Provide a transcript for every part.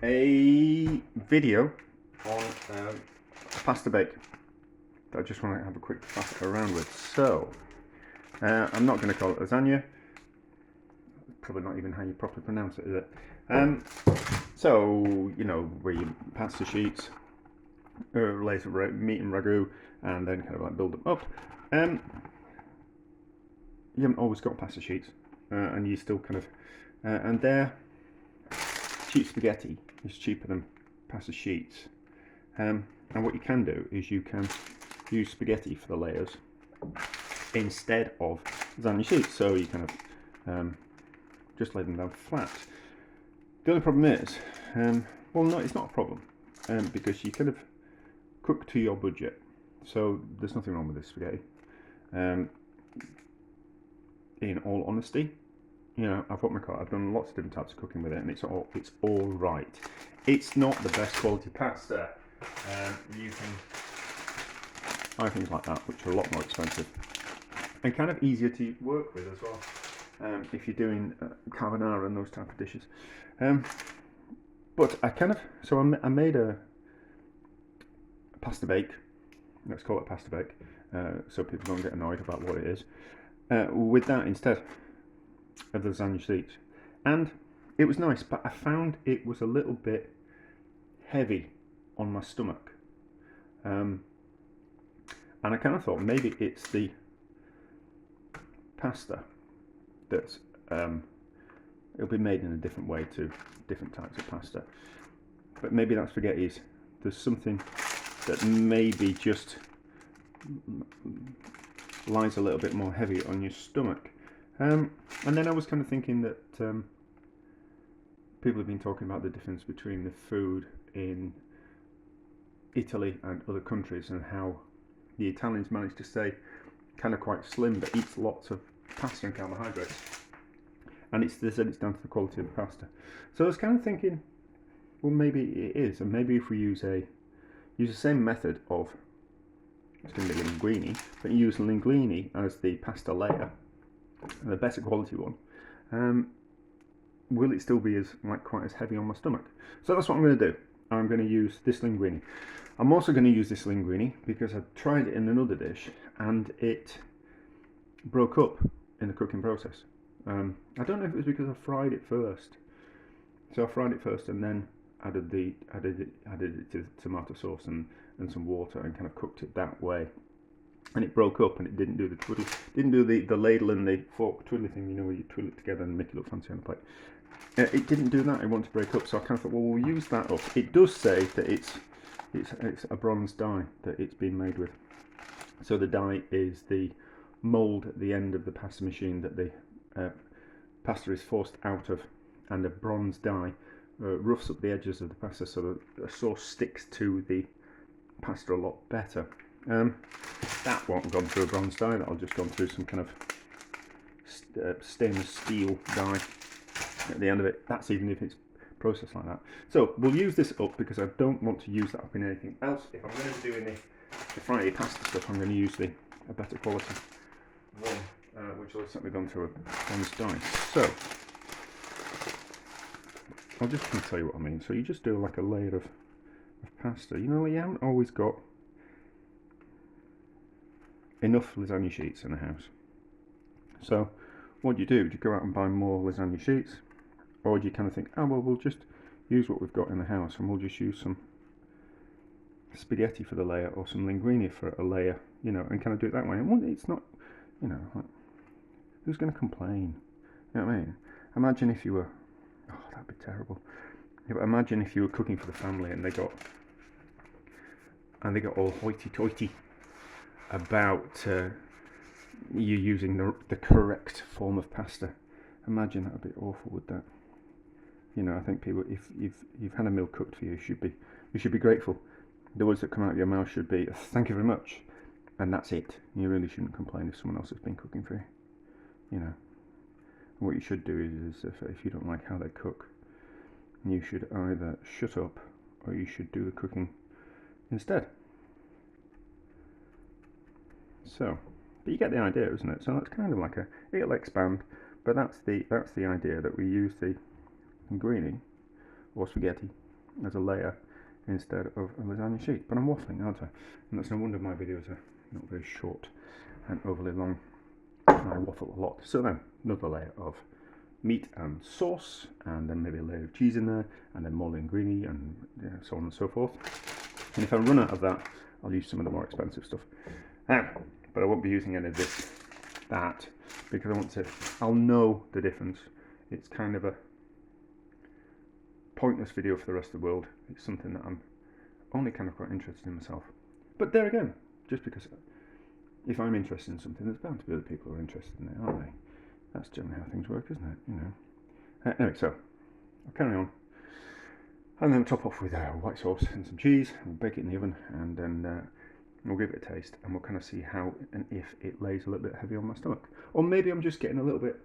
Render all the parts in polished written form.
a video on pasta bake that I just want to have a quick faff around with. So, I'm not going to call it lasagna. Probably not even how you properly pronounce it, is it? So, you know, where you pasta sheets, layers of meat and ragu, and then kind of like build them up. You haven't always got pasta sheets, and you still kind of, and they're cheap spaghetti is cheaper than pasta sheets. And what you can do is you can use spaghetti for the layers instead of lasagna sheets. So you kind of just lay them down flat. The only problem is, well, no, it's not a problem, because you kind of cook to your budget. So there's nothing wrong with this spaghetti. In all honesty, you know, I've done lots of different types of cooking with it, and it's all right. It's not the best quality pasta. You can buy things like that, which are a lot more expensive and kind of easier to work with as well. If you're doing carbonara and those type of dishes. But I made a pasta bake. Let's call it pasta bake, so people don't get annoyed about what it is. With that instead of the lasagna sheets, and it was nice, but I found it was a little bit heavy on my stomach, and I kind of thought maybe it's the pasta that's it'll be made in a different way to different types of pasta, but maybe that spaghetti's, there's something that maybe just lies a little bit more heavy on your stomach. And then I was kind of thinking that people have been talking about the difference between the food in Italy and other countries, and how the Italians manage to stay kind of quite slim but eat lots of pasta and carbohydrates, and they said it's down to the quality of the pasta. So I was kind of thinking, well, maybe it is, and maybe if we use the same method of, it's going to be linguine, but you use linguine as the pasta layer, the better quality one, will it still be quite as heavy on my stomach? So that's what I'm going to do. I'm going to use this linguine. I'm also going to use this linguine because I tried it in another dish and it broke up in the cooking process. I don't know if it was because I fried it first. So I fried it first and then added it to tomato sauce and some water, and kind of cooked it that way, and it broke up, and it didn't do the twiddle, didn't do the ladle and the fork twiddly thing, you know, where you twiddle it together and make it look fancy on the plate. It didn't do that. It wanted to break up, so I kind of thought, well, we'll use that up. It does say that it's a bronze die that it's been made with. So the die is the mould at the end of the pasta machine that the pasta is forced out of, and a bronze die roughs up the edges of the pasta so that the sauce sticks to the pasta a lot better. That won't have gone through a bronze die, that'll just gone through some kind of stainless steel die at the end of it. That's even if it's processed like that. So we'll use this up because I don't want to use that up in anything else. If I'm going to be doing the Friday pasta stuff, I'm going to use a better quality one, which will have certainly gone through a bronze die. So I'll just kind of tell you what I mean. So you just do like a layer of pasta. You know, you haven't always got enough lasagna sheets in the house. So what do you do? Do you go out and buy more lasagna sheets? Or do you kind of think, oh, well, we'll just use what we've got in the house, and we'll just use some spaghetti for the layer, or some linguine for a layer, you know, and kind of do it that way. And it's not, you know, like, who's going to complain? You know what I mean? Imagine if you were, oh, that'd be terrible. Yeah, but imagine if you were cooking for the family and they got all hoity-toity about you using the correct form of pasta. Imagine, that would be awful, would that? You know, I think people, if you've had a meal cooked for you, you should be grateful. The words that come out of your mouth should be, thank you very much, and that's it. You really shouldn't complain if someone else has been cooking for you. You know, and what you should do is if you don't like how they cook, you should either shut up or you should do the cooking instead. So, but you get the idea, isn't it? So that's kind of like it'll expand, but that's the idea, that we use the linguine or spaghetti as a layer instead of a lasagna sheet. But I'm waffling, aren't I? And that's no wonder my videos are not very short and overly long. I waffle a lot. So then, another layer of meat and sauce, and then maybe a layer of cheese in there, and then more linguine, and so on and so forth. And if I run out of that, I'll use some of the more expensive stuff. But I won't be using any of that, because I'll know the difference. It's kind of a pointless video for the rest of the world. It's something that I'm only kind of quite interested in myself. But there again, just because if I'm interested in something, there's bound to be other people who are interested in it, aren't they? That's generally how things work, isn't it? You know. Anyway, so I'll carry on, and then we'll top off with white sauce and some cheese. We'll bake it in the oven, and then we'll give it a taste, and we'll kind of see how and if it lays a little bit heavy on my stomach, or maybe I'm just getting a little bit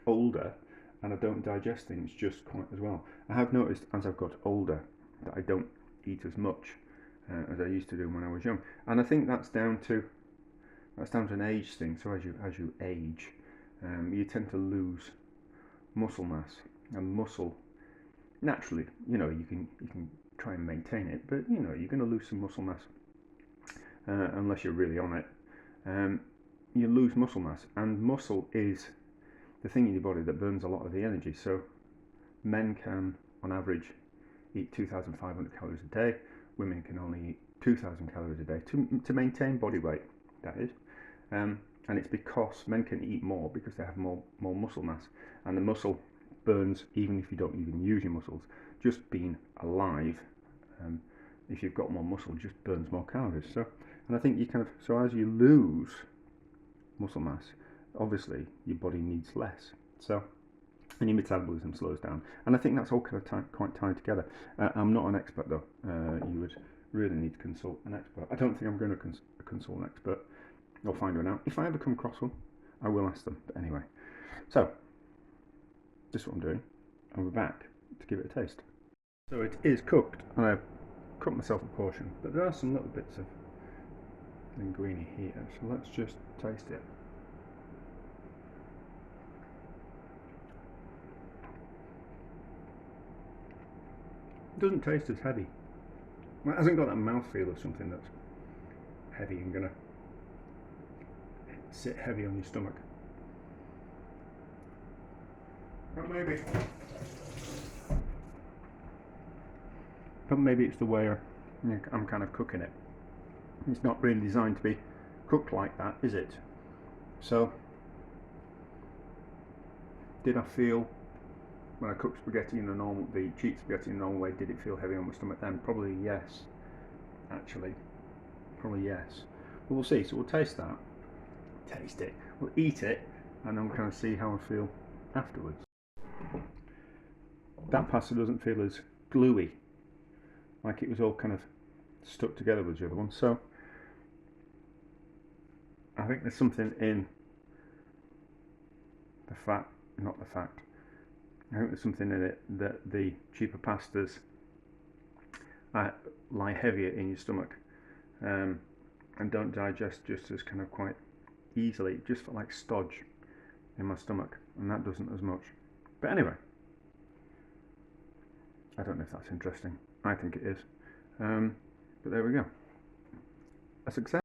older and I don't digest things just quite as well. I have noticed as I've got older that I don't eat as much as I used to do when I was young, and I think that's down to an age thing. So as you age, you tend to lose muscle mass, and muscle naturally, you can try and maintain it, but you're going to lose some muscle mass unless you're really on it. You lose muscle mass, and muscle is the thing in your body that burns a lot of the energy. So men can on average eat 2,500 calories a day. Women can only eat 2,000 calories a day to maintain body weight, that is. And it's because men can eat more because they have more muscle mass, and the muscle burns even if you don't even use your muscles. Just being alive, if you've got more muscle, just burns more calories. So, and I think so as you lose muscle mass, obviously your body needs less. So, and your metabolism slows down. And I think that's all kind of quite tied together. I'm not an expert though. You would really need to consult an expert. I don't think I'm going to consult an expert. I'll find one out. If I ever come across one, I will ask them. But anyway, so this is what I'm doing, and we're back to give it a taste. So it is cooked, and I've cooked myself a portion, but there are some little bits of linguine here, so let's just taste it. It doesn't taste as heavy. Well, it hasn't got that mouthfeel of something that's heavy and gonna sit heavy on your stomach. But maybe it's the way I'm kind of cooking it. It's not really designed to be cooked like that, is it? So, did I feel when I cooked spaghetti in the cheap spaghetti in the normal way, did it feel heavy on my stomach then? Probably yes, actually. Probably yes. But we'll see. So we'll taste that. Taste it. We'll eat it, and then we'll kind of see how I feel afterwards. That pasta doesn't feel as gluey, like it was all kind of stuck together with the other one. So I think there's something in the fact, not the fact. I think there's something in it that the cheaper pastas lie heavier in your stomach and don't digest just as kind of quite easily. It just felt like stodge in my stomach, and that doesn't as much. But anyway, I don't know if that's interesting. I think it is. But there we go. A success.